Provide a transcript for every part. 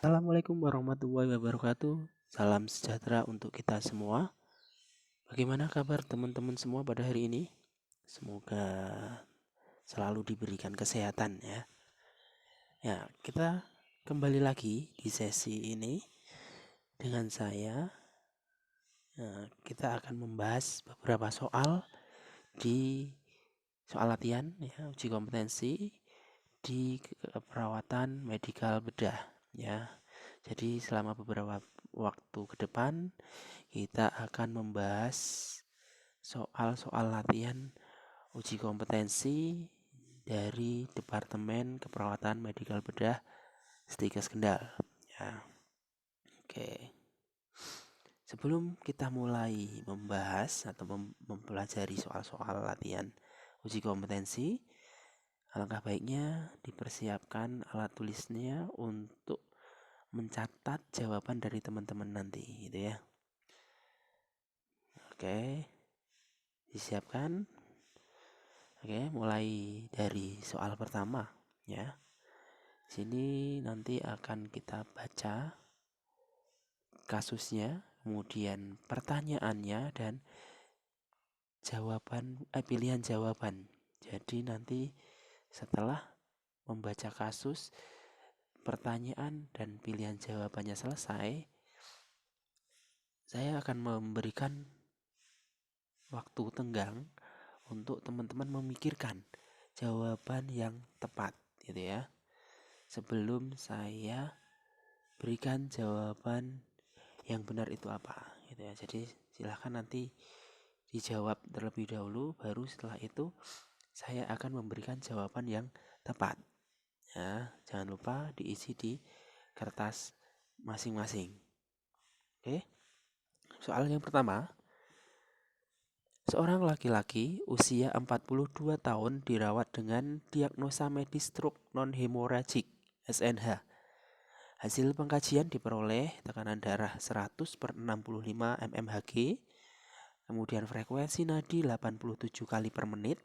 Assalamualaikum warahmatullahi wabarakatuh. Salam sejahtera untuk kita semua. Bagaimana kabar teman-teman semua pada hari ini? Semoga selalu diberikan kesehatan ya. Ya, kita kembali lagi di sesi ini dengan saya. Kita akan membahas beberapa soal di soal latihan ya, uji kompetensi di keperawatan medikal bedah ya. Jadi selama beberapa waktu ke depan kita akan membahas soal-soal latihan uji kompetensi dari Departemen Keperawatan Medikal Bedah Stikes Kendal. Ya, oke. Sebelum kita mulai membahas atau mempelajari soal-soal latihan uji kompetensi, alangkah baiknya dipersiapkan alat tulisnya untuk mencatat jawaban dari teman-teman nanti, gitu ya. Oke, disiapkan. Oke, mulai dari soal pertama ya. Sini nanti akan kita baca kasusnya, kemudian pertanyaannya dan pilihan jawaban. Jadi nanti setelah membaca kasus, pertanyaan dan pilihan jawabannya selesai, saya akan memberikan waktu tenggang untuk teman-teman memikirkan jawaban yang tepat, gitu ya. Sebelum saya berikan jawaban yang benar itu apa, gitu ya. Jadi silahkan nanti dijawab terlebih dahulu, baru setelah itu saya akan memberikan jawaban yang tepat. Ya, jangan lupa diisi di kertas masing-masing. Oke. Soal yang pertama. Seorang laki-laki usia 42 tahun dirawat dengan diagnosa medis stroke non-hemorrhagic (SNH). Hasil pengkajian diperoleh tekanan darah 100/65 mmHg, kemudian frekuensi nadi 87 kali per menit,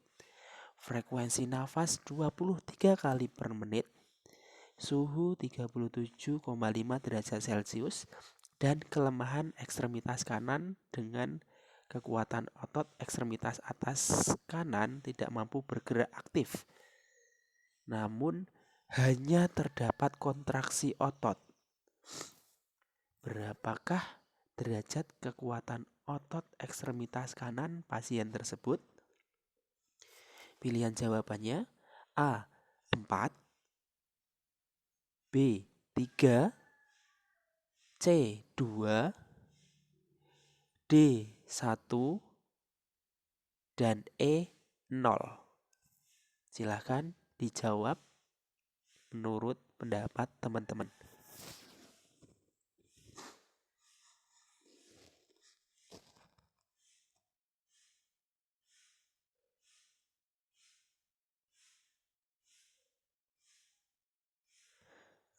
frekuensi nafas 23 kali per menit, suhu 37,5 derajat Celcius, dan kelemahan ekstremitas kanan dengan kekuatan otot ekstremitas atas kanan tidak mampu bergerak aktif. Namun hanya terdapat kontraksi otot. Berapakah derajat kekuatan otot ekstremitas kanan pasien tersebut? Pilihan jawabannya A. 4, B. 3, C. 2, D. 1, dan E. 0. Silahkan dijawab menurut pendapat teman-teman.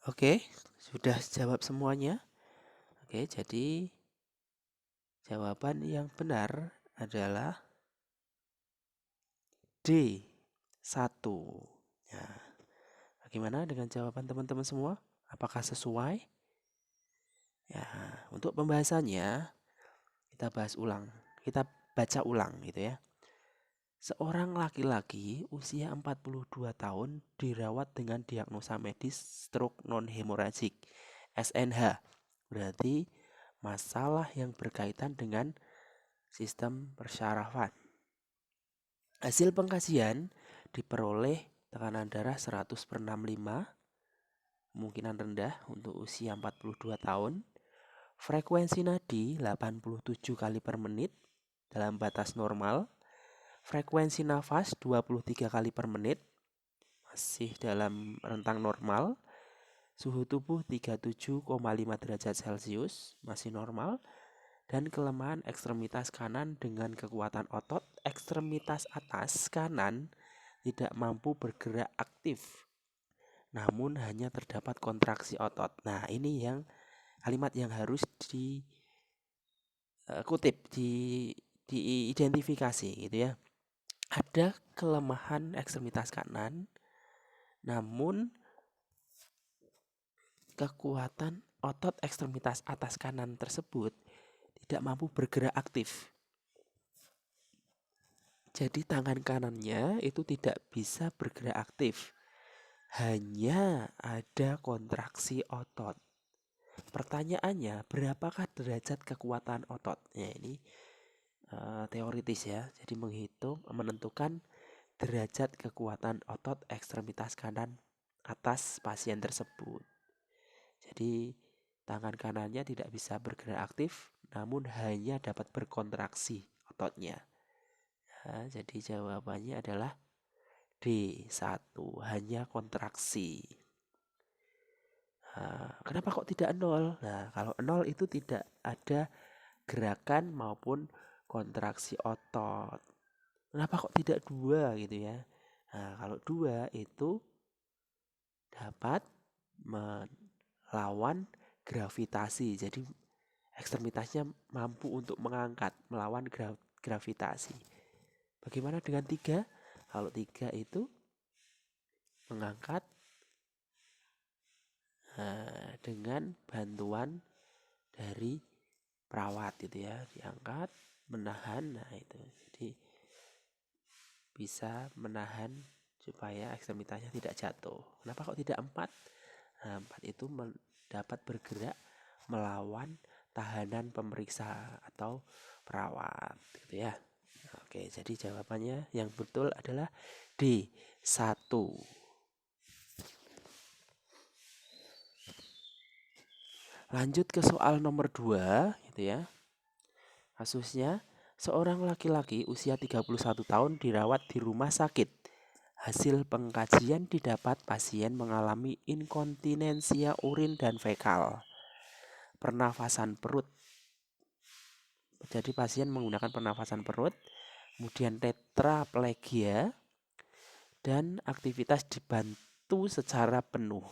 Oke, sudah jawab semuanya. Oke, jadi jawaban yang benar adalah D. 1. Ya. Bagaimana dengan jawaban teman-teman semua? Apakah sesuai? Ya, untuk pembahasannya kita bahas ulang. Kita baca ulang gitu ya. Seorang laki-laki usia 42 tahun dirawat dengan diagnosa medis stroke non-hemorrhagic (SNH). Berarti masalah yang berkaitan dengan sistem persyarafan. Hasil pengkajian diperoleh tekanan darah 100/65, kemungkinan rendah untuk usia 42 tahun. Frekuensi nadi 87 kali per menit dalam batas normal. Frekuensi nafas 23 kali per menit masih dalam rentang normal. Suhu tubuh 37,5 derajat Celcius masih normal. Dan kelemahan ekstremitas kanan dengan kekuatan otot ekstremitas atas kanan tidak mampu bergerak aktif, namun hanya terdapat kontraksi otot. Nah, ini yang kalimat yang harus dikutip, diidentifikasi gitu ya. Ada kelemahan ekstremitas kanan, namun kekuatan otot ekstremitas atas kanan tersebut tidak mampu bergerak aktif. Jadi tangan kanannya itu tidak bisa bergerak aktif. Hanya ada kontraksi otot. Pertanyaannya, berapakah derajat kekuatan otot? Ya, ini teoritis ya. Jadi menentukan derajat kekuatan otot ekstremitas kanan atas pasien tersebut. Jadi tangan kanannya tidak bisa bergerak aktif, namun hanya dapat berkontraksi ototnya. Nah, jadi jawabannya adalah D1, hanya kontraksi. Nah, kenapa kok tidak 0? Nah, kalau 0 itu tidak ada gerakan maupun kontraksi otot. Kenapa kok tidak 2 gitu ya? Nah, kalau 2 itu dapat melawan gravitasi. Jadi ekstremitasnya mampu untuk mengangkat, melawan gravitasi. Bagaimana dengan 3? Kalau 3 itu mengangkat dengan bantuan dari perawat gitu ya, diangkat, menahan. Nah itu, jadi bisa menahan supaya ekstremitasnya tidak jatuh. Kenapa kok tidak 4? Nah, 4 itu dapat bergerak melawan tahanan pemeriksa atau perawat gitu ya. Oke, jadi jawabannya yang betul adalah D1. Lanjut ke soal nomor 2 gitu ya. Kasusnya, seorang laki-laki usia 31 tahun dirawat di rumah sakit. Hasil pengkajian didapat pasien mengalami inkontinensia urin dan fekal. Pernafasan perut. Jadi pasien menggunakan pernafasan perut, kemudian tetraplegia, dan aktivitas dibantu secara penuh.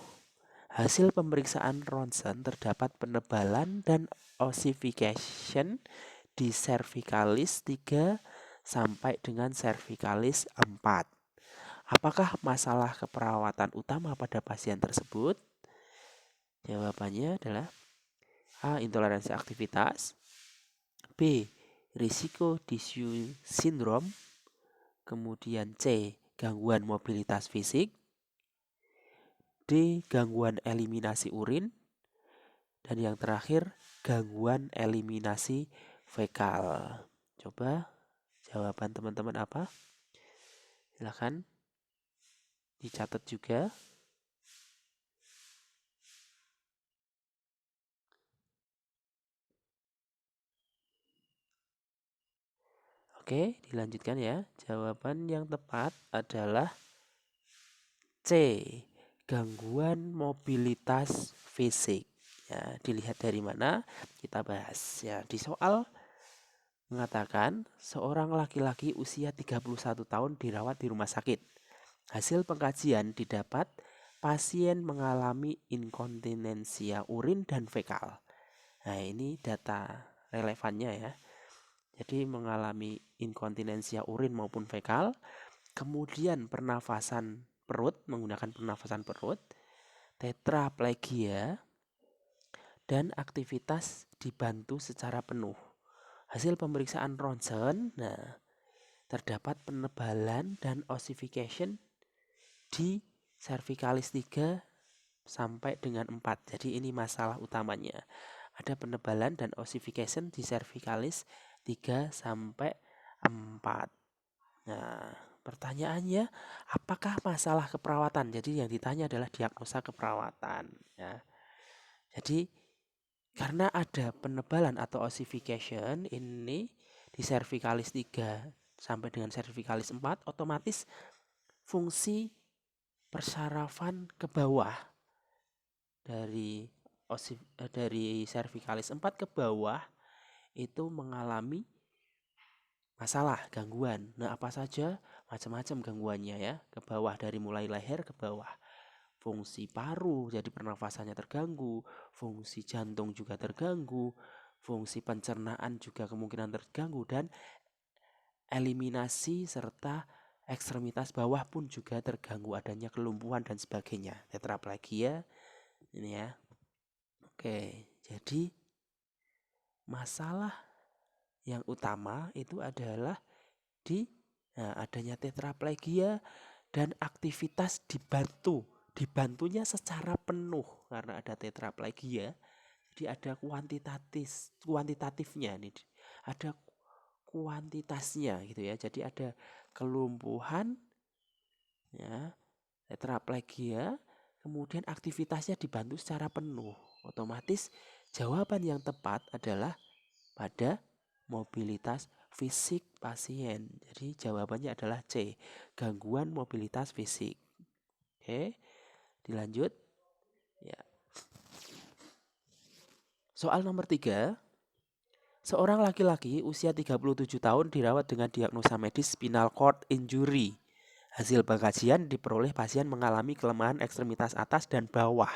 Hasil pemeriksaan ronsen terdapat penebalan dan ossification di cervicalis 3 sampai dengan cervicalis 4. Apakah masalah keperawatan utama pada pasien tersebut? Jawabannya adalah A. Intoleransi aktivitas, B. Risiko tissue syndrome, kemudian C. Gangguan mobilitas fisik, D. Gangguan eliminasi urin, dan yang terakhir gangguan eliminasi fekal. Coba jawaban teman-teman apa? Silahkan dicatat juga. Oke, dilanjutkan ya. Jawaban yang tepat adalah C. Gangguan mobilitas fisik. Ya, dilihat dari mana kita bahas. Ya, di soal mengatakan seorang laki-laki usia 31 tahun dirawat di rumah sakit. Hasil pengkajian didapat pasien mengalami inkontinensia urin dan fekal. Nah, ini data relevannya ya. Jadi mengalami inkontinensia urin maupun fekal, kemudian pernafasan perut, menggunakan pernafasan perut, tetraplegia, dan aktivitas dibantu secara penuh. Hasil pemeriksaan ronsen, nah, terdapat penebalan dan ossification di cervicalis 3 sampai dengan 4. Jadi ini masalah utamanya. Ada penebalan dan ossification di cervicalis 3 sampai 4. Nah, pertanyaannya, apakah masalah keperawatan? Jadi yang ditanya adalah diagnosa keperawatan. Ya. Jadi karena ada penebalan atau ossification ini di cervicalis 3 sampai dengan cervicalis 4, otomatis fungsi persarafan ke bawah dari cervicalis 4 ke bawah itu mengalami masalah, gangguan. Nah, apa saja? Macam-macam gangguannya ya. Ke bawah, dari mulai leher ke bawah. Fungsi paru, jadi pernafasannya terganggu. Fungsi jantung juga terganggu. Fungsi pencernaan juga kemungkinan terganggu. Dan eliminasi serta ekstremitas bawah pun juga terganggu. Adanya kelumpuhan dan sebagainya. Tetraplegia, ini ya. Oke, jadi masalah yang utama itu adalah adanya tetraplegia dan aktivitas dibantunya secara penuh karena ada tetraplegia. Jadi ada kuantitatifnya nih, ada kuantitasnya gitu ya. Jadi ada kelumpuhan, ya, tetraplegia, kemudian aktivitasnya dibantu secara penuh. Otomatis jawaban yang tepat adalah pada mobilitas fisik pasien. Jadi jawabannya adalah C, gangguan mobilitas fisik. Oke, dilanjut. Ya. Soal nomor 3. Seorang laki-laki usia 37 tahun dirawat dengan diagnosa medis spinal cord injury. Hasil pengkajian diperoleh pasien mengalami kelemahan ekstremitas atas dan bawah.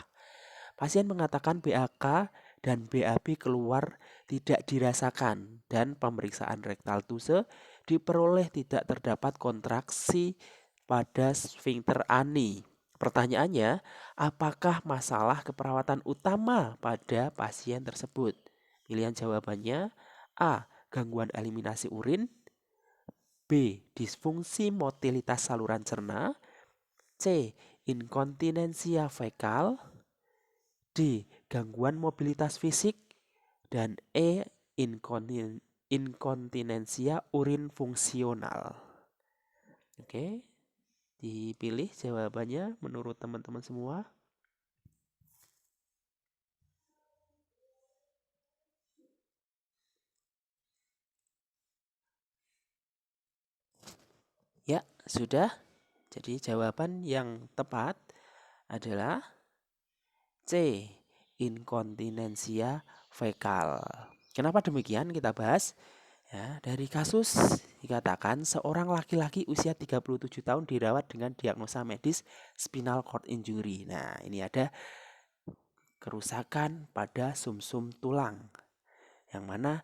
Pasien mengatakan BAK dan BAB keluar tidak dirasakan dan pemeriksaan rektal tuse diperoleh tidak terdapat kontraksi pada sphincter ani. Pertanyaannya, apakah masalah keperawatan utama pada pasien tersebut? Pilihan jawabannya A. Gangguan eliminasi urin, B. Disfungsi motilitas saluran cerna, C. Inkontinensia fekal, D. Gangguan mobilitas fisik, dan E. Inkontinensia urin fungsional. Oke, dipilih jawabannya menurut teman-teman semua. Ya, sudah. Jadi jawaban yang tepat adalah C. Inkontinensia fekal. Kenapa demikian kita bahas? Ya, dari kasus dikatakan seorang laki-laki usia 37 tahun dirawat dengan diagnosa medis spinal cord injury. Nah, ini ada kerusakan pada sumsum tulang. Yang mana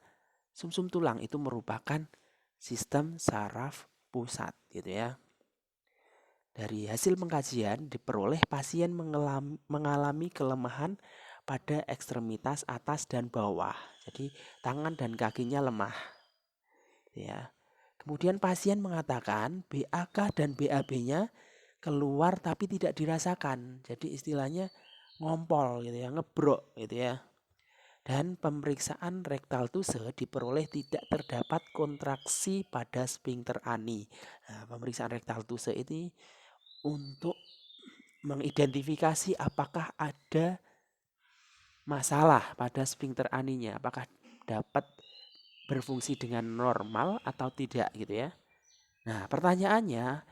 sumsum tulang itu merupakan sistem saraf pusat gitu ya. Dari hasil pengkajian diperoleh pasien mengalami kelemahan pada ekstremitas atas dan bawah. Jadi tangan dan kakinya lemah. Ya. Kemudian pasien mengatakan BAK dan BAB-nya keluar tapi tidak dirasakan. Jadi istilahnya ngompol gitu ya, ngebrok gitu ya. Dan pemeriksaan rektal tuse diperoleh tidak terdapat kontraksi pada sphincter ani. Nah, pemeriksaan rektal tuse ini untuk mengidentifikasi apakah ada masalah pada sphincter aninya, apakah dapat berfungsi dengan normal atau tidak gitu ya. Nah, pertanyaannya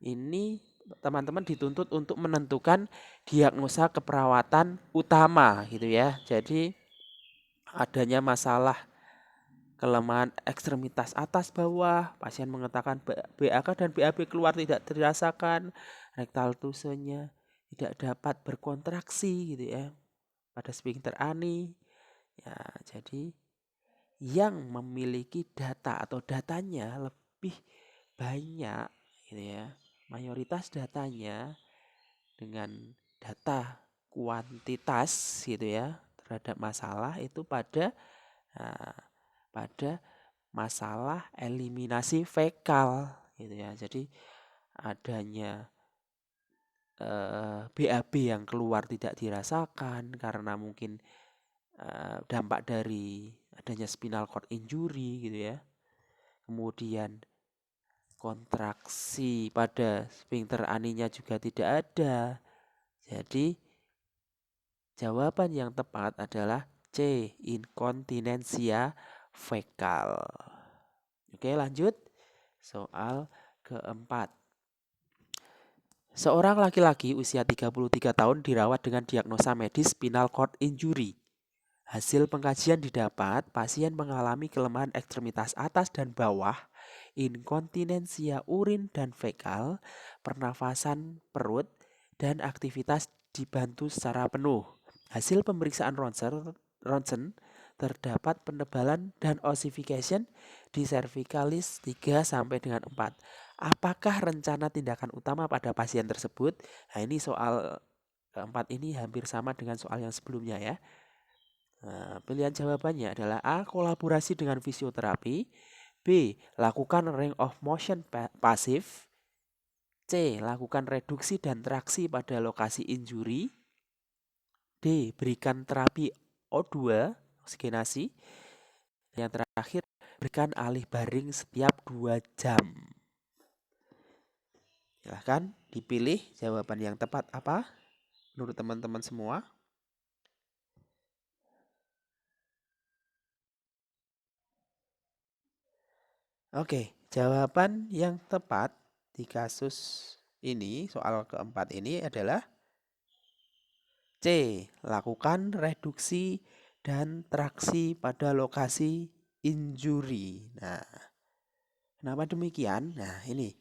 ini teman-teman dituntut untuk menentukan diagnosa keperawatan utama gitu ya. Jadi adanya masalah kelemahan ekstremitas atas bawah, pasien mengatakan BAK dan BAB keluar tidak dirasakan, rektal tusenya tidak dapat berkontraksi gitu ya pada sphincter ani. Ya, jadi yang memiliki data atau datanya lebih banyak gitu ya. Mayoritas datanya dengan data kuantitas gitu ya terhadap masalah itu pada masalah eliminasi fekal gitu ya. Jadi adanya BAB yang keluar tidak dirasakan karena mungkin dampak dari adanya spinal cord injury gitu ya. Kemudian kontraksi pada sphincter aninya juga tidak ada. Jadi jawaban yang tepat adalah C. Inkontinensia fekal. Oke, lanjut. Soal keempat. Seorang laki-laki usia 33 tahun dirawat dengan diagnosa medis spinal cord injury. Hasil pengkajian didapat pasien mengalami kelemahan ekstremitas atas dan bawah, inkontinensia urin dan fekal, pernafasan perut, dan aktivitas dibantu secara penuh. Hasil pemeriksaan ronsen terdapat penebalan dan ossification di cervicalis 3 sampai dengan 4. Apakah rencana tindakan utama pada pasien tersebut? Nah, ini soal keempat ini hampir sama dengan soal yang sebelumnya ya. Nah, pilihan jawabannya adalah A. Kolaborasi dengan fisioterapi. B. Lakukan range of motion pasif. C. Lakukan reduksi dan traksi pada lokasi injury. D. Berikan terapi O2, oksigenasi. Yang terakhir, berikan alih baring setiap 2 jam. Silahkan dipilih jawaban yang tepat apa menurut teman-teman semua. Oke, jawaban yang tepat di kasus ini, soal keempat ini adalah C. Lakukan reduksi dan traksi pada lokasi injury. Nah, kenapa demikian? Nah, ini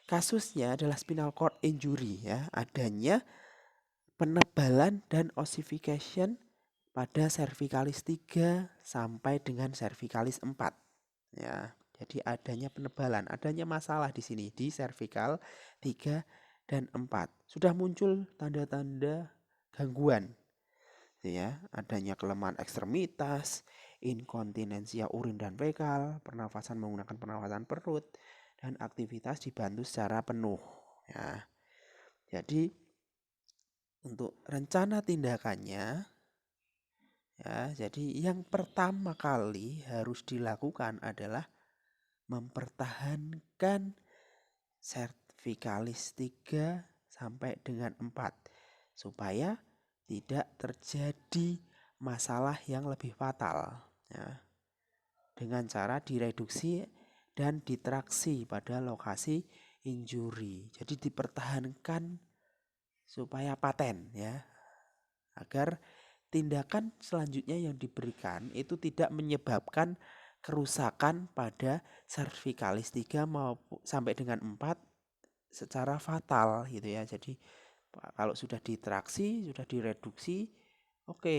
kasusnya adalah spinal cord injury ya, adanya penebalan dan ossification pada cervicalis 3 sampai dengan cervicalis 4 ya. Jadi adanya penebalan, adanya masalah di sini di cervical 3 dan 4. Sudah muncul tanda-tanda gangguan ya, adanya kelemahan ekstremitas, inkontinensia urin dan fekal, pernafasan menggunakan pernafasan perut, dan aktivitas dibantu secara penuh ya. Jadi untuk rencana tindakannya ya, jadi yang pertama kali harus dilakukan adalah mempertahankan cervicalis 3 sampai dengan 4 supaya tidak terjadi masalah yang lebih fatal ya, dengan cara direduksi dan ditraksi pada lokasi injury. Jadi dipertahankan supaya paten ya, agar tindakan selanjutnya yang diberikan itu tidak menyebabkan kerusakan pada cervicalis 3 maupun sampai dengan 4 secara fatal gitu ya. Jadi kalau sudah ditraksi, sudah direduksi, oke,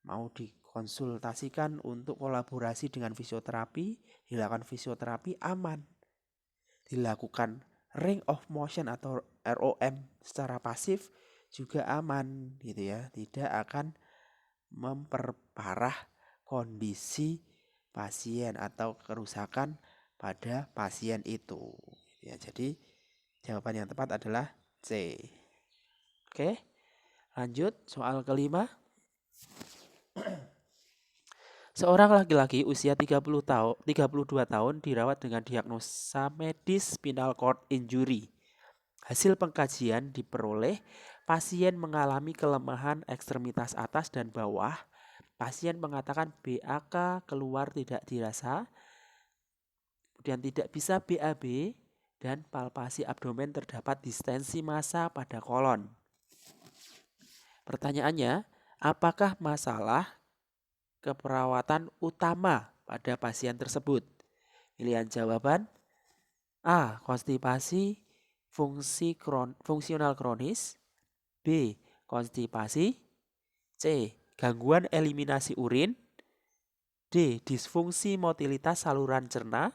mau dikonsultasikan untuk kolaborasi dengan fisioterapi, dilakukan fisioterapi aman. Dilakukan range of motion atau ROM secara pasif juga aman gitu ya. Tidak akan memperparah kondisi pasien atau kerusakan pada pasien itu ya. Jadi jawaban yang tepat adalah C. Oke, lanjut soal kelima. Seorang laki-laki usia 32 tahun dirawat dengan diagnosa medis spinal cord injury. Hasil pengkajian diperoleh pasien mengalami kelemahan ekstremitas atas dan bawah. Pasien mengatakan BAK keluar tidak dirasa, kemudian tidak bisa BAB, dan palpasi abdomen terdapat distensi massa pada kolon. Pertanyaannya, apakah masalah keperawatan utama pada pasien tersebut? Pilihan jawaban A. Konstipasi fungsional kronis. B. Konstipasi. C. Gangguan eliminasi urin. D. Disfungsi motilitas saluran cerna.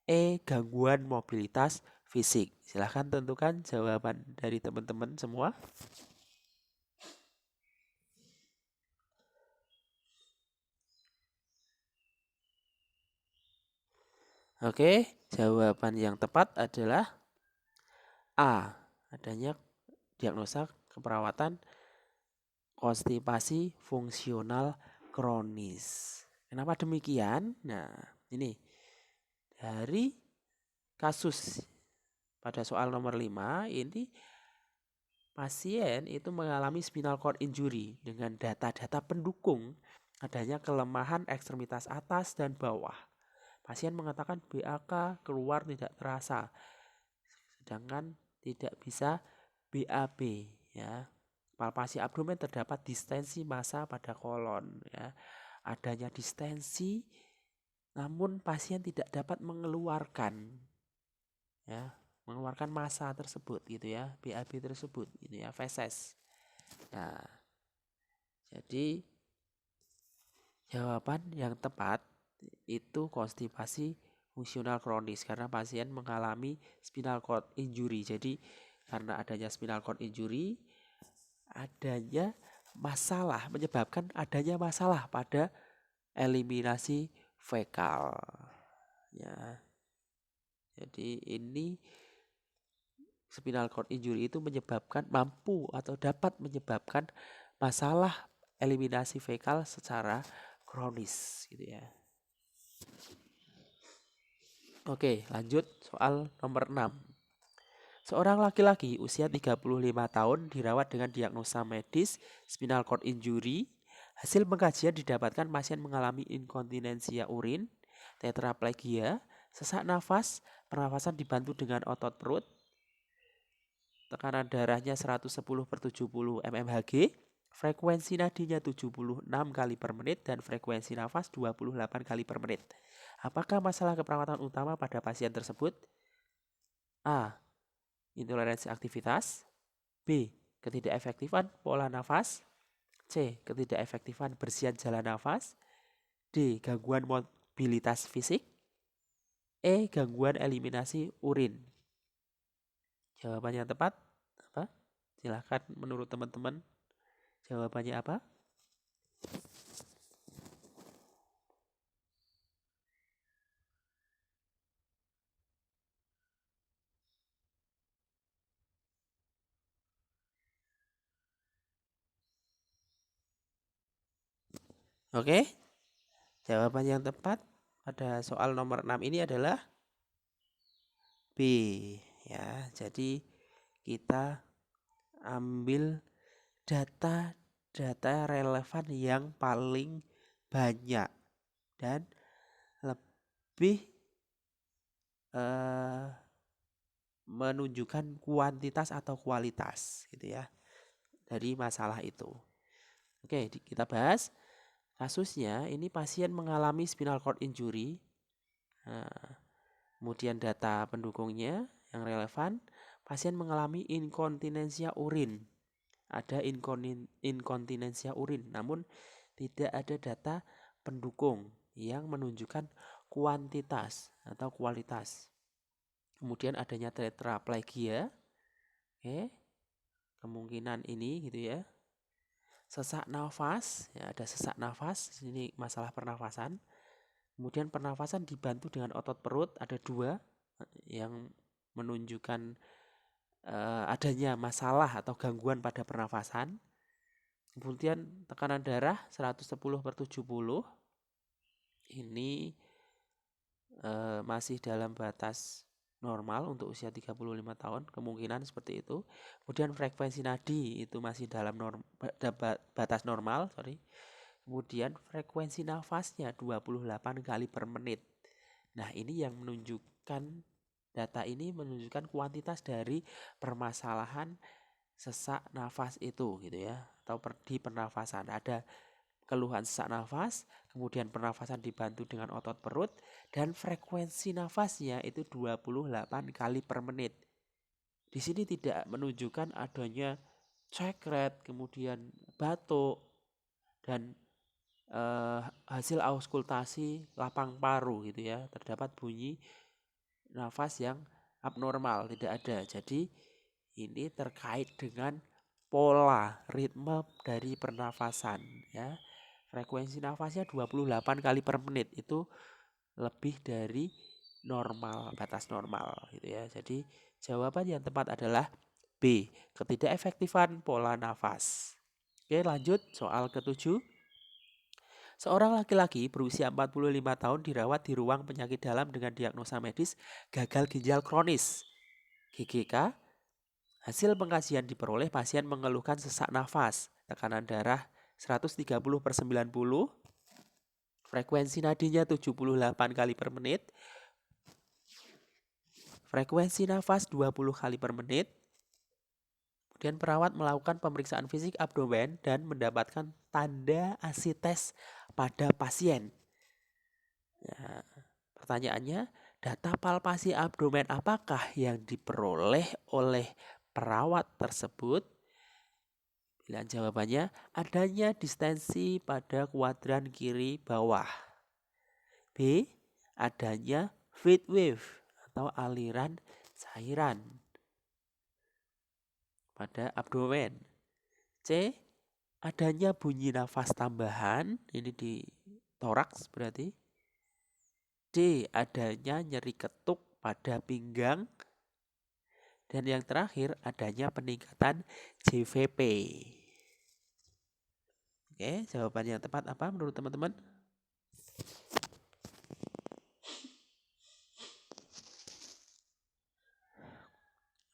E. Gangguan mobilitas fisik. Silahkan tentukan jawaban dari teman-teman semua. Oke, jawaban yang tepat adalah A. Adanya diagnosa keperawatan konstipasi fungsional kronis. Kenapa demikian? Nah, ini dari kasus pada soal nomor 5 ini pasien itu mengalami spinal cord injury dengan data-data pendukung adanya kelemahan ekstremitas atas dan bawah. Pasien mengatakan BAK keluar tidak terasa, sedangkan tidak bisa BAB ya. Palpasi abdomen terdapat distensi massa pada kolon ya. Adanya distensi namun pasien tidak dapat mengeluarkan ya, mengeluarkan massa tersebut gitu ya, BAB tersebut gitu ya, feses. Nah, jadi jawaban yang tepat itu konstipasi fungsional kronis karena pasien mengalami spinal cord injury. Jadi karena adanya spinal cord injury, adanya menyebabkan adanya masalah pada eliminasi fekal. Ya. Jadi ini spinal cord injury itu mampu atau dapat menyebabkan masalah eliminasi fekal secara kronis gitu ya. Oke, lanjut soal nomor 6. Seorang laki-laki usia 35 tahun dirawat dengan diagnosa medis spinal cord injury. Hasil pengkajian didapatkan pasien mengalami inkontinensia urin, tetraplegia, sesak nafas, pernafasan dibantu dengan otot perut, tekanan darahnya 110/70 mmHg, frekuensi nadinya 76 kali per menit, dan frekuensi nafas 28 kali per menit. Apakah masalah keperawatan utama pada pasien tersebut? A. Intoleransi aktivitas. B. Ketidakefektifan pola nafas. C. Ketidakefektifan bersihan jalan nafas. D. Gangguan mobilitas fisik. E. Gangguan eliminasi urin. Jawabannya yang tepat apa? Silahkan menurut teman-teman jawabannya apa? Oke, jawaban yang tepat pada soal nomor 6 ini adalah B. Ya, jadi kita ambil data relevan yang paling banyak dan lebih menunjukkan kuantitas atau kualitas gitu ya dari masalah itu. Oke, kita bahas kasusnya. Ini pasien mengalami spinal cord injury. Nah, kemudian data pendukungnya yang relevan, pasien mengalami inkontinensia urin. Ada inkontinensia urin, namun tidak ada data pendukung yang menunjukkan kuantitas atau kualitas. Kemudian adanya tetraplegia. Oke. Kemungkinan ini gitu ya. Sesak nafas, ya ada sesak nafas, ini masalah pernafasan. Kemudian pernafasan dibantu dengan otot perut, ada 2 yang menunjukkan adanya masalah atau gangguan pada pernafasan. Kemudian tekanan darah 110/70 ini masih dalam batas normal untuk usia 35 tahun, kemungkinan seperti itu. Kemudian frekuensi nadi itu masih dalam batas normal, Kemudian frekuensi nafasnya 28 kali per menit. Nah, ini yang menunjukkan, data ini menunjukkan kuantitas dari permasalahan sesak nafas itu gitu ya, atau di pernafasan. Ada keluhan sesak nafas, kemudian pernafasan dibantu dengan otot perut, dan frekuensi nafasnya itu 28 kali per menit. Di sini tidak menunjukkan adanya cekret, kemudian batuk, dan hasil auskultasi lapang paru gitu ya. Terdapat bunyi nafas yang abnormal, tidak ada. Jadi ini terkait dengan pola ritme dari pernafasan ya. Frekuensi nafasnya 28 kali per menit, itu lebih dari normal, batas normal gitu ya. Jadi jawaban yang tepat adalah B, ketidakefektifan pola nafas. Oke, lanjut soal ke-7. Seorang laki-laki berusia 45 tahun dirawat di ruang penyakit dalam dengan diagnosa medis gagal ginjal kronis (GGK). Hasil pengkajian diperoleh pasien mengeluhkan sesak nafas, tekanan darah 130/90, frekuensi nadinya 78 kali per menit, frekuensi nafas 20 kali per menit. Kemudian perawat melakukan pemeriksaan fisik abdomen dan mendapatkan tanda asites pada pasien. Nah, pertanyaannya, data palpasi abdomen apakah yang diperoleh oleh perawat tersebut? Pilihan jawabannya, adanya distensi pada kuadran kiri bawah. B, adanya feed wave atau aliran cairan pada abdomen. C, adanya bunyi nafas tambahan, ini di toraks berarti. D, adanya nyeri ketuk pada pinggang. Dan yang terakhir, adanya peningkatan JVP. Oke, jawaban yang tepat apa menurut teman-teman?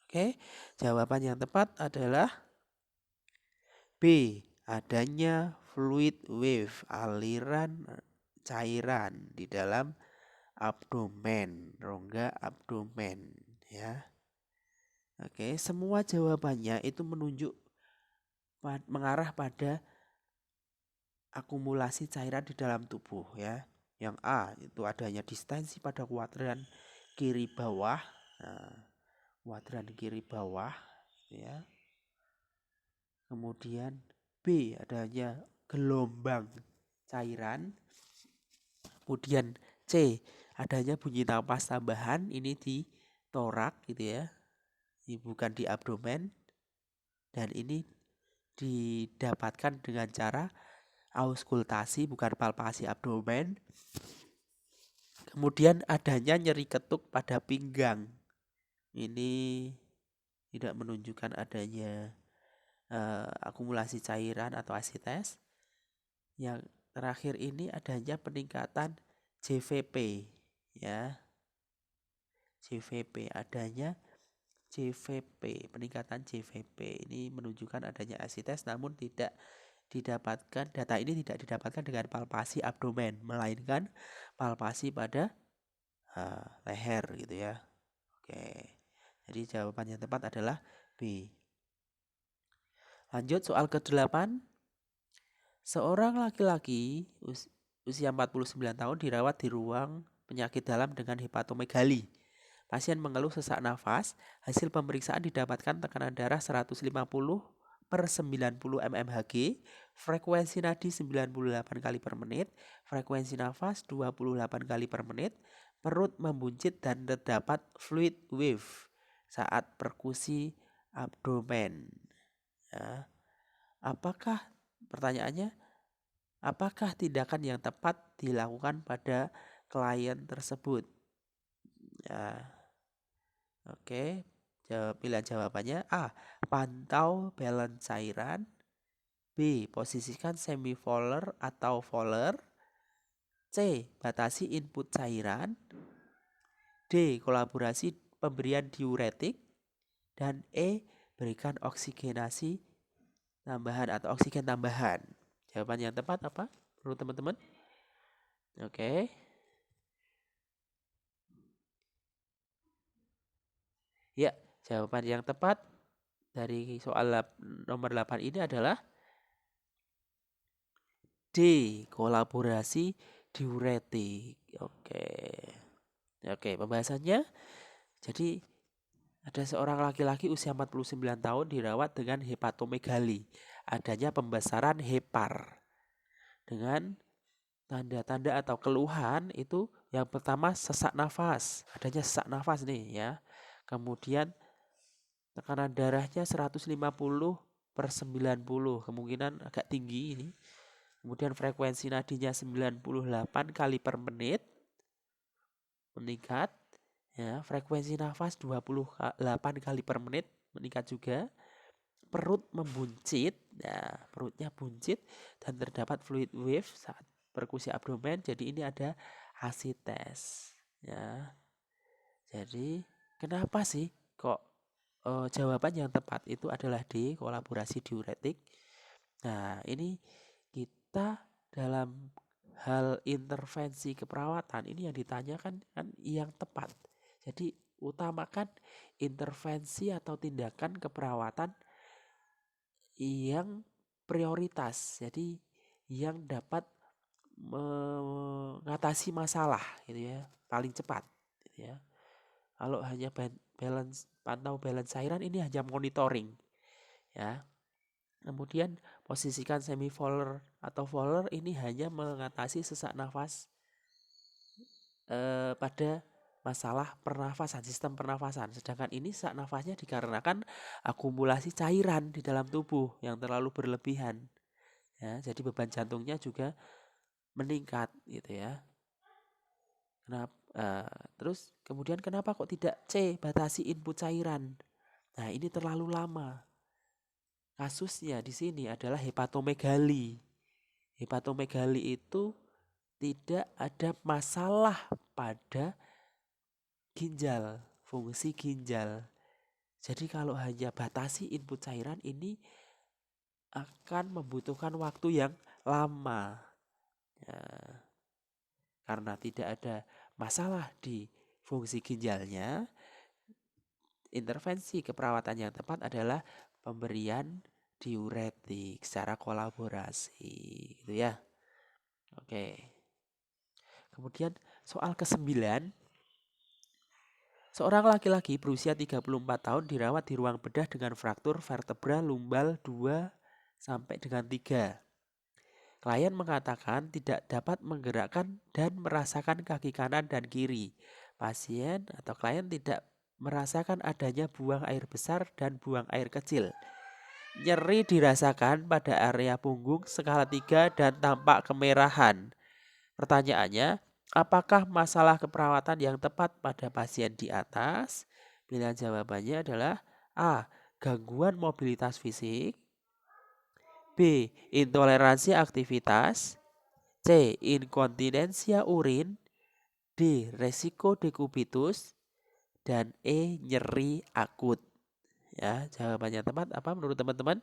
Oke, jawaban yang tepat adalah B, adanya fluid wave, aliran cairan di dalam abdomen, rongga abdomen, ya. Oke, semua jawabannya itu mengarah pada akumulasi cairan di dalam tubuh, ya. Yang A itu adanya distensi pada kuadran kiri bawah. Nah, kuadran kiri bawah, ya. Kemudian B adanya gelombang cairan. Kemudian C adanya bunyi napas tambahan, ini di torak gitu ya. Ini bukan di abdomen. Dan ini didapatkan dengan cara auskultasi bukan palpasi abdomen. Kemudian adanya nyeri ketuk pada pinggang. Ini tidak menunjukkan adanya akumulasi cairan atau asites. Yang terakhir ini adanya peningkatan JVP, ya. JVP, adanya JVP, peningkatan JVP ini menunjukkan adanya asites, namun tidak didapatkan, data ini tidak didapatkan dengan palpasi abdomen, melainkan palpasi pada leher gitu ya. Oke, jadi jawaban yang tepat adalah B. Lanjut soal ke-8. Seorang laki-laki usia 49 tahun dirawat di ruang penyakit dalam dengan hepatomegali. Pasien mengeluh sesak nafas. Hasil pemeriksaan didapatkan tekanan darah 150/90 mmHg, frekuensi nadi 98 kali per menit, frekuensi nafas 28 kali per menit, perut membuncit dan terdapat fluid wave saat perkusi abdomen. Ya. Pertanyaannya, apakah tindakan yang tepat dilakukan pada klien tersebut? Ya. Oke, pilihan jawabannya A, pantau balance cairan. B, posisikan semivolar atau volar. C, batasi input cairan. D, kolaborasi pemberian diuretik. Dan E, berikan oksigenasi tambahan atau oksigen tambahan. Jawaban yang tepat apa menurut teman-teman? Oke. Ya, jawaban yang tepat dari soal nomor 8 ini adalah D, kolaborasi diuretik. Oke, pembahasannya. Jadi ada seorang laki-laki usia 49 tahun dirawat dengan hepatomegali. Adanya pembesaran hepar. Dengan tanda-tanda atau keluhan itu yang pertama sesak nafas. Adanya sesak nafas nih ya. Kemudian tekanan darahnya 150/90, kemungkinan agak tinggi ini. Kemudian frekuensi nadinya 98 kali per menit meningkat, ya. Frekuensi nafas 28 kali per menit meningkat juga. Perut membuncit, ya, perutnya buncit dan terdapat fluid wave saat perkusi abdomen. Jadi ini ada asites, ya. Jadi kenapa sih kok jawaban yang tepat itu adalah D, kolaborasi diuretik. Nah, ini kita dalam hal intervensi keperawatan ini yang ditanyakan kan yang tepat. Jadi utamakan intervensi atau tindakan keperawatan yang prioritas. Jadi yang dapat mengatasi masalah gitu ya, paling cepat gitu ya. Kalau hanya pantau balance cairan ini hanya monitoring ya. Kemudian posisikan semivolar atau volar ini hanya mengatasi sesak nafas pada masalah pernafasan, sistem pernafasan. Sedangkan ini sesak nafasnya dikarenakan akumulasi cairan di dalam tubuh yang terlalu berlebihan. Ya, jadi beban jantungnya juga meningkat gitu ya. Terus kemudian kenapa kok tidak C, batasi input cairan? Nah, ini terlalu lama. Kasusnya di sini adalah hepatomegali. Hepatomegali itu tidak ada masalah pada ginjal, fungsi ginjal. Jadi kalau hanya batasi input cairan ini akan membutuhkan waktu yang lama. Ya, karena tidak ada masalah di fungsi ginjalnya, intervensi keperawatan yang tepat adalah pemberian diuretik secara kolaborasi, gitu ya. Oke. Kemudian soal ke-9, seorang laki-laki berusia 34 tahun dirawat di ruang bedah dengan fraktur vertebra lumbal 2 sampai dengan 3. Klien mengatakan tidak dapat menggerakkan dan merasakan kaki kanan dan kiri. Pasien atau klien tidak merasakan adanya buang air besar dan buang air kecil. Nyeri dirasakan pada area punggung skala 3 dan tampak kemerahan. Pertanyaannya, apakah masalah keperawatan yang tepat pada pasien di atas? Pilihan jawabannya adalah A. Gangguan mobilitas fisik, B. Intoleransi aktivitas, C. Inkontinensia urin, D. Resiko dekubitus, dan E. Nyeri akut. Ya, jawabannya tepat apa menurut teman-teman?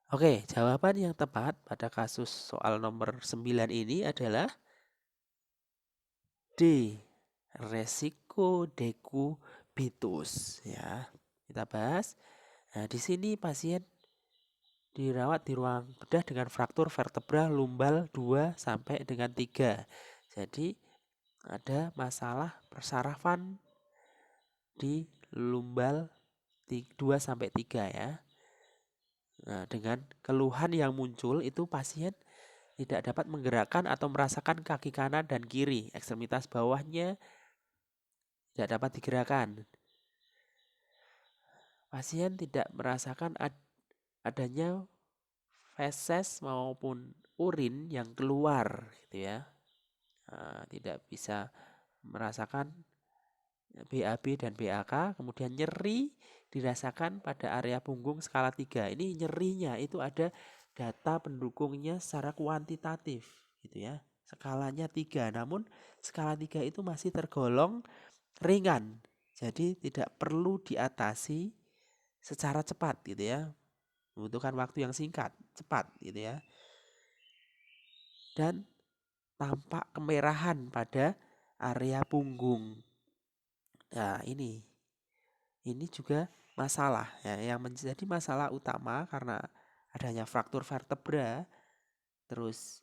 Oke, jawaban yang tepat pada kasus soal nomor 9 ini adalah D. Resiko dekubitus. Ya, kita bahas. Nah, di sini pasien dirawat di ruang bedah dengan fraktur vertebra lumbal 2 sampai dengan 3. Jadi ada masalah persarafan di lumbal 2 sampai 3 ya. Nah, dengan keluhan yang muncul itu pasien tidak dapat menggerakkan atau merasakan kaki kanan dan kiri. Ekstremitas bawahnya tidak dapat digerakkan. Pasien tidak merasakan adanya feses maupun urin yang keluar gitu ya. Tidak bisa merasakan BAB dan BAK, kemudian nyeri dirasakan pada area punggung skala 3. Ini nyerinya itu ada data pendukungnya secara kuantitatif gitu ya. Skalanya 3, namun skala 3 itu masih tergolong ringan. Jadi tidak perlu diatasi secara cepat gitu ya. Membutuhkan waktu yang singkat, cepat gitu ya. Dan tampak kemerahan pada area punggung. Nah, ini juga masalah ya, yang menjadi masalah utama karena adanya fraktur vertebra, terus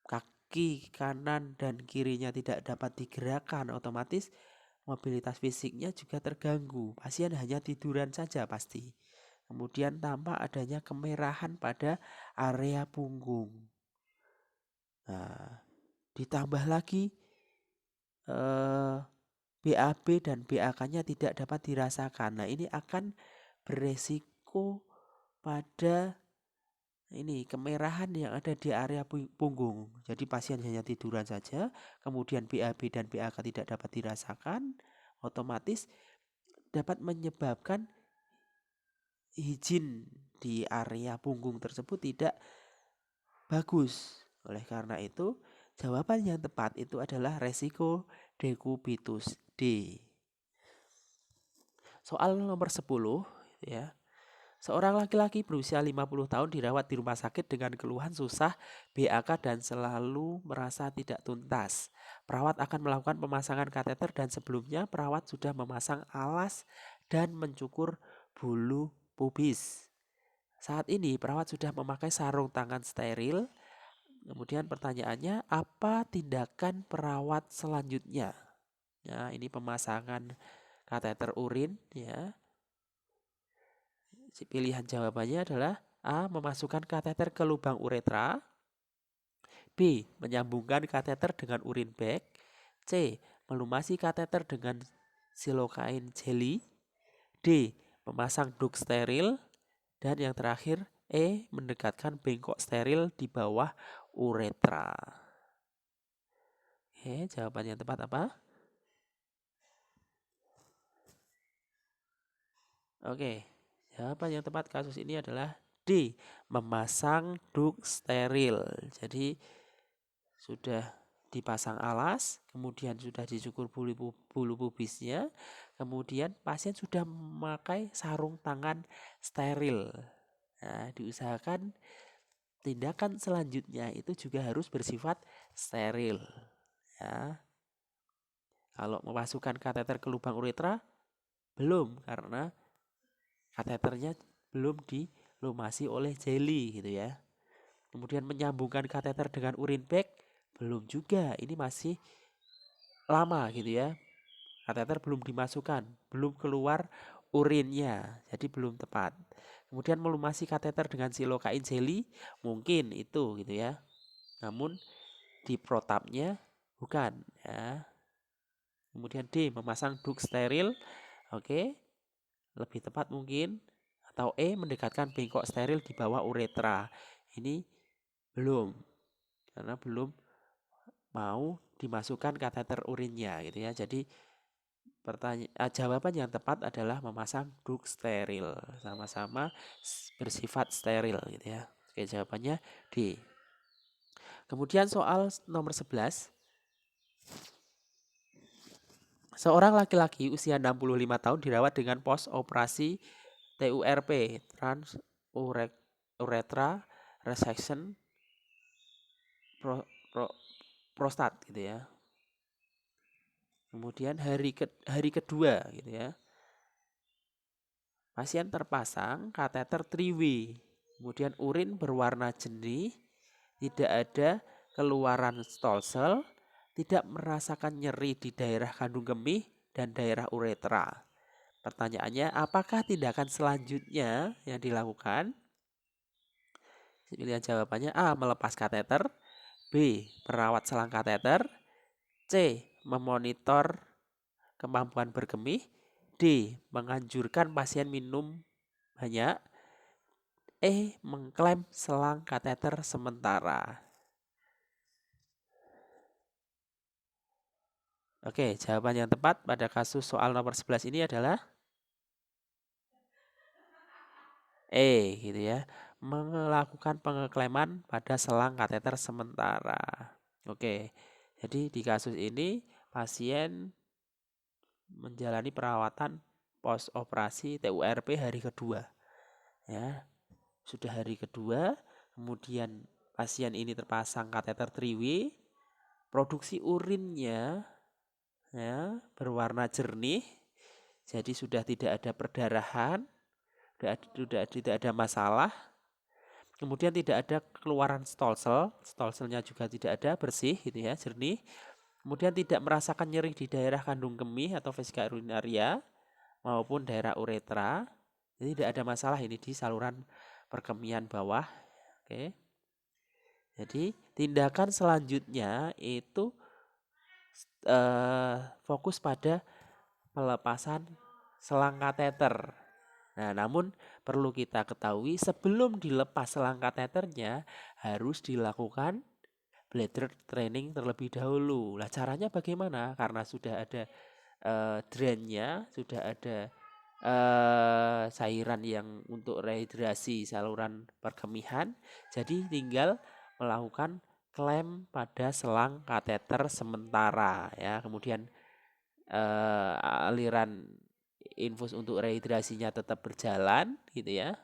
kaki kanan dan kirinya tidak dapat digerakkan, otomatis mobilitas fisiknya juga terganggu. Pasien hanya tiduran saja pasti. Kemudian tampak adanya kemerahan pada area punggung. Nah, ditambah lagi BAB dan BAK-nya tidak dapat dirasakan. Nah, ini akan beresiko pada ini kemerahan yang ada di area punggung. Jadi pasien hanya tiduran saja, kemudian BAB dan BAK tidak dapat dirasakan, otomatis dapat menyebabkan hijin di area punggung tersebut tidak bagus. Oleh karena itu, jawaban yang tepat itu adalah resiko dekubitus D. Soal nomor 10 ya. Seorang laki-laki berusia 50 tahun dirawat di rumah sakit dengan keluhan susah BAK dan selalu merasa tidak tuntas. Perawat akan melakukan pemasangan kateter dan sebelumnya perawat sudah memasang alas dan mencukur bulu pubis. Saat ini perawat sudah memakai sarung tangan steril. Kemudian pertanyaannya, apa tindakan perawat selanjutnya? Ya, ini pemasangan kateter urin ya. Pilihan jawabannya adalah A. Memasukkan kateter ke lubang uretra, B. Menyambungkan kateter dengan urin bag, C. Melumasi kateter dengan silokain jelly, D. memasang duk steril, dan yang terakhir E. mendekatkan bengkok steril di bawah uretra. Oke, jawaban yang tepat apa? Oke, jawaban yang tepat kasus ini adalah D. memasang duk steril. Jadi sudah dipasang alas, kemudian sudah dicukur bulu pubisnya, kemudian pasien sudah memakai sarung tangan steril. Nah, diusahakan tindakan selanjutnya itu juga harus bersifat steril. Ya. Kalau memasukkan kateter ke lubang uretra, belum, karena kateternya belum dilumasi oleh jeli gitu ya. Kemudian menyambungkan kateter dengan urin bag, belum juga, ini masih lama gitu ya. Kateter belum dimasukkan, belum keluar urinnya, jadi belum tepat. Kemudian melumasi kateter dengan silokain jelly, mungkin itu gitu ya. Namun di protapnya bukan ya. Kemudian D. memasang duk steril, oke, lebih tepat mungkin. Atau E. mendekatkan bengkok steril di bawah uretra, ini belum, karena belum mau dimasukkan kateter urinnya gitu ya. Jadi jawaban yang tepat adalah memasang duk steril, sama-sama bersifat steril gitu ya. Oke, jawabannya D. Kemudian soal nomor 11. Seorang laki-laki usia 65 tahun dirawat dengan pos operasi TURP, urethra resection prostat gitu ya. Kemudian hari kedua gitu ya. Pasien terpasang kateter 3W. Kemudian urin berwarna jernih, tidak ada keluaran stolsel, tidak merasakan nyeri di daerah kandung kemih dan daerah uretra. Pertanyaannya, apakah tindakan selanjutnya yang dilakukan? Pilihan jawabannya A. melepas kateter, B. merawat selang kateter, C. memonitor kemampuan berkemih, D. menganjurkan pasien minum banyak, E. mengklaim selang kateter sementara. Oke, jawaban yang tepat pada kasus soal nomor 11 ini adalah E gitu ya. Melakukan pengeklaiman pada selang kateter sementara. Oke. Jadi di kasus ini pasien menjalani perawatan pos operasi TURP hari kedua. Ya. Sudah hari kedua, kemudian pasien ini terpasang kateter 3W, produksi urinnya ya berwarna jernih. Jadi sudah tidak ada perdarahan, sudah tidak ada masalah. Kemudian tidak ada keluaran stolselnya juga tidak ada, bersih gitu ya, jernih. Kemudian tidak merasakan nyeri di daerah kandung kemih atau vesika urinaria maupun daerah uretra. Jadi tidak ada masalah ini di saluran perkemihan bawah. Oke. Jadi tindakan selanjutnya itu fokus pada pelepasan selang kateter. Nah, namun perlu kita ketahui sebelum dilepas selang kateternya harus dilakukan bladder training terlebih dahulu. Lah caranya bagaimana? Karena sudah ada drainnya, sudah ada cairan yang untuk rehidrasi saluran perkemihan. Jadi tinggal melakukan klem pada selang kateter sementara ya. Kemudian aliran infus untuk rehidrasinya tetap berjalan gitu ya.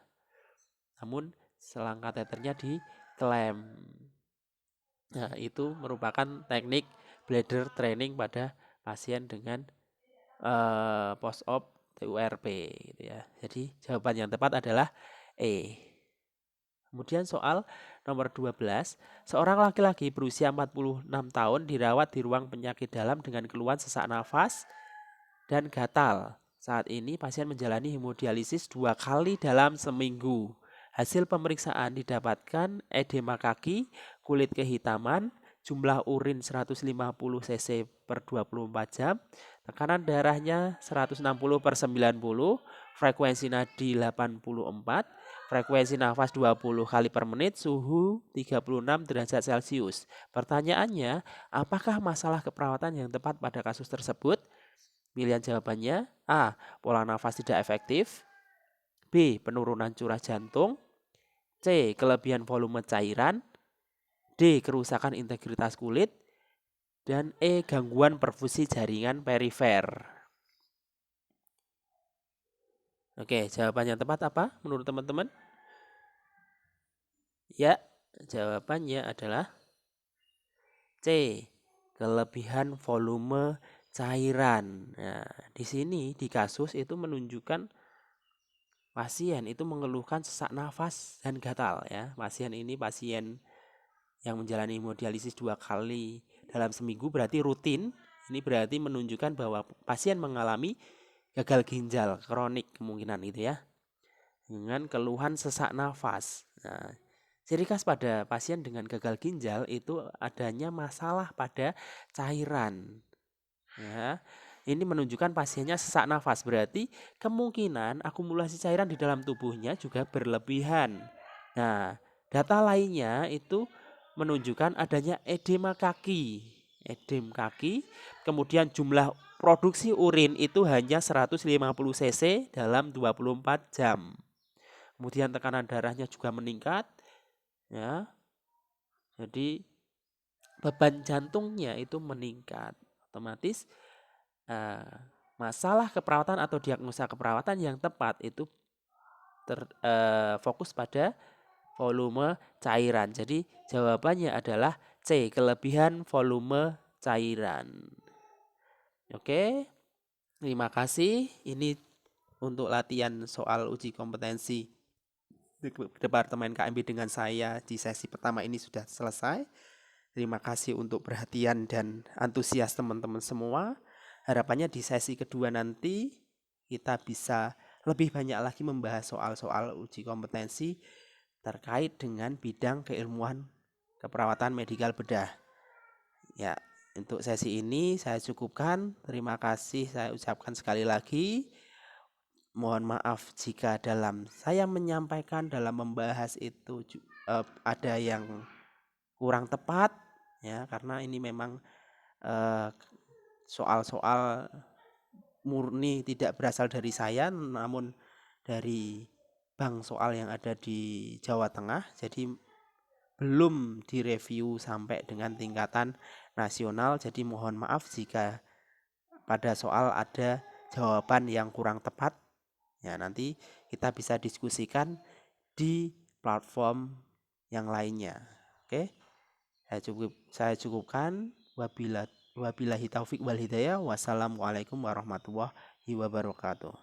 Namun selang kateternya diklem. Nah, itu merupakan teknik bladder training pada pasien dengan post-op TURP gitu ya. Jadi jawaban yang tepat adalah E. Kemudian soal nomor 12, seorang laki-laki berusia 46 tahun dirawat di ruang penyakit dalam dengan keluhan sesak nafas dan gatal. Saat ini pasien menjalani hemodialisis 2 kali dalam seminggu. Hasil pemeriksaan didapatkan edema kaki, kulit kehitaman, jumlah urin 150 cc per 24 jam, tekanan darahnya 160 per 90, frekuensi nadi 84, frekuensi nafas 20 kali per menit, suhu 36 derajat Celcius. Pertanyaannya, apakah masalah keperawatan yang tepat pada kasus tersebut? Pilihan jawabannya A. Pola nafas tidak efektif, B. Penurunan curah jantung, C. Kelebihan volume cairan, D. Kerusakan integritas kulit, dan E. Gangguan perfusi jaringan perifer. Oke, jawaban yang tepat apa menurut teman-teman? Ya, jawabannya adalah C. Kelebihan volume cairan. Nah, di sini di kasus itu menunjukkan pasien itu mengeluhkan sesak nafas dan gatal ya. Pasien ini pasien yang menjalani hemodialisis 2 kali dalam seminggu, berarti rutin. Ini berarti menunjukkan bahwa pasien mengalami gagal ginjal kronik kemungkinan itu ya, dengan keluhan sesak nafas. Nah, ciri khas pada pasien dengan gagal ginjal itu adanya masalah pada cairan. Ya, ini menunjukkan pasiennya sesak nafas, berarti kemungkinan akumulasi cairan di dalam tubuhnya juga berlebihan. Nah, data lainnya itu menunjukkan adanya edema kaki. Edem kaki, kemudian jumlah produksi urin itu hanya 150 cc dalam 24 jam. Kemudian tekanan darahnya juga meningkat, ya. Jadi beban jantungnya itu meningkat. Otomatis masalah keperawatan atau diagnosa keperawatan yang tepat itu fokus pada volume cairan. Jadi jawabannya adalah C, kelebihan volume cairan. Oke, terima kasih. Ini untuk latihan soal uji kompetensi Departemen KMB dengan saya di sesi pertama ini sudah selesai. Terima kasih untuk perhatian dan antusias teman-teman semua. Harapannya di sesi kedua nanti kita bisa lebih banyak lagi membahas soal-soal uji kompetensi terkait dengan bidang keilmuan keperawatan medikal bedah. Ya, untuk sesi ini saya cukupkan. Terima kasih saya ucapkan sekali lagi. Mohon maaf jika dalam saya menyampaikan dalam membahas itu ada yang kurang tepat ya, karena ini memang soal-soal murni tidak berasal dari saya, namun dari bank soal yang ada di Jawa Tengah. Jadi belum direview sampai dengan tingkatan nasional. Jadi mohon maaf jika pada soal ada jawaban yang kurang tepat. Ya, nanti kita bisa diskusikan di platform yang lainnya. Oke. Saya cukupkan. Wabillahi taufik wal hidayah. Wassalamualaikum warahmatullahi wabarakatuh.